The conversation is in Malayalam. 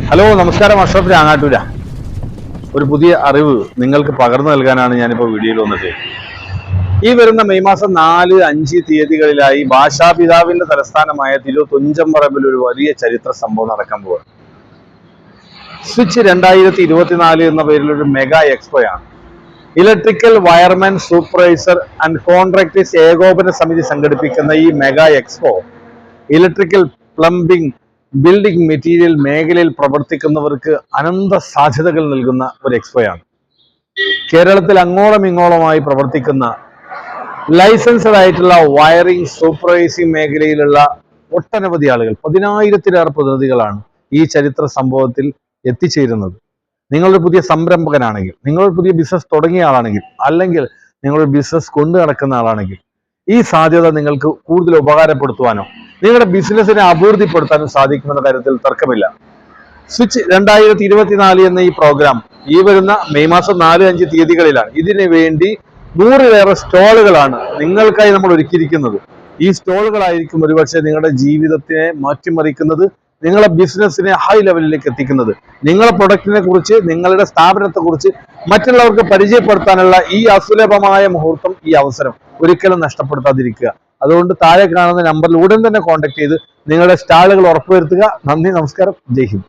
ഹലോ നമസ്കാരം, അഷ്റഫ് രാങ്ങാട്ടൂര. ഒരു പുതിയ അറിവ് നിങ്ങൾക്ക് പകർന്നു നൽകാനാണ് ഞാനിപ്പോൾ വീഡിയോയിൽ വന്നത്. ഈ വരുന്ന മെയ് മാസം 4, 5 തീയതികളിലായി ഭാഷാപിതാവിന്റെ തലസ്ഥാനമായ തിരൂർ തുഞ്ചംപറമ്പിൽ ഒരു വലിയ ചരിത്ര സംഭവം നടക്കാൻ പോകുന്നത് സ്വിച്ച് 2024 എന്ന പേരിലൊരു മെഗാ എക്സ്പോയാണ്. Electrical wireman supervisor and contractors ഏകോപന സമിതി സംഘടിപ്പിക്കുന്ന ഈ mega expo electrical, plumbing, building material മേഖലയിൽ പ്രവർത്തിക്കുന്നവർക്ക് അനന്ത സാധ്യതകൾ നൽകുന്ന ഒരു എക്സ്പോയാണ്. കേരളത്തിൽ അങ്ങോളം ഇങ്ങോളമായി പ്രവർത്തിക്കുന്ന ലൈസൻസഡ് ആയിട്ടുള്ള വയറിംഗ്, സൂപ്പർവൈസിംഗ് മേഖലയിലുള്ള ഒട്ടനവധി ആളുകൾ, 10,000-ലേറെ പ്രതിനിധികളാണ് ഈ ചരിത്ര സംഭവത്തിൽ എത്തിച്ചേരുന്നത്. നിങ്ങളൊരു പുതിയ സംരംഭകനാണെങ്കിൽ, നിങ്ങളൊരു പുതിയ ബിസിനസ് തുടങ്ങിയ ആളാണെങ്കിൽ, അല്ലെങ്കിൽ നിങ്ങളൊരു ബിസിനസ് കൊണ്ടു നടക്കുന്ന ആളാണെങ്കിൽ, ഈ സാധ്യത നിങ്ങൾക്ക് കൂടുതൽ ഉപകാരപ്പെടുത്തുവാനോ നിങ്ങളുടെ ബിസിനസിനെ അഭിവൃദ്ധിപ്പെടുത്താനും സാധിക്കുമെന്ന കാര്യത്തിൽ തർക്കമില്ല. സ്വിച്ച് 2024 എന്ന ഈ പ്രോഗ്രാം ഈ വരുന്ന മെയ് മാസം 4, 5 തീയതികളിലാണ്. ഇതിനു വേണ്ടി 100-ലേറെ സ്റ്റോളുകളാണ് നിങ്ങൾക്കായി നമ്മൾ ഒരുക്കിയിരിക്കുന്നത്. ഈ സ്റ്റോളുകളായിരിക്കും ഒരുപക്ഷെ നിങ്ങളുടെ ജീവിതത്തിനെ മാറ്റിമറിക്കുന്നത്, നിങ്ങളുടെ ബിസിനസിനെ ഹൈ ലെവലിലേക്ക് എത്തിക്കുന്നത്. നിങ്ങളുടെ പ്രൊഡക്റ്റിനെ കുറിച്ച്, നിങ്ങളുടെ സ്ഥാപനത്തെ കുറിച്ച് മറ്റുള്ളവർക്ക് പരിചയപ്പെടുത്താനുള്ള ഈ അസുലഭമായ മുഹൂർത്തം, ഈ അവസരം ഒരിക്കലും നഷ്ടപ്പെടുത്താതിരിക്കുക. അതുകൊണ്ട് താഴെ കാണുന്ന നമ്പറിൽ ഉടൻ തന്നെ കോൺടാക്ട് ചെയ്ത് നിങ്ങളുടെ സ്റ്റാളുകൾ ഉറപ്പുവരുത്തുക. നന്ദി, നമസ്കാരം, ജയ് ഹിന്ദ്.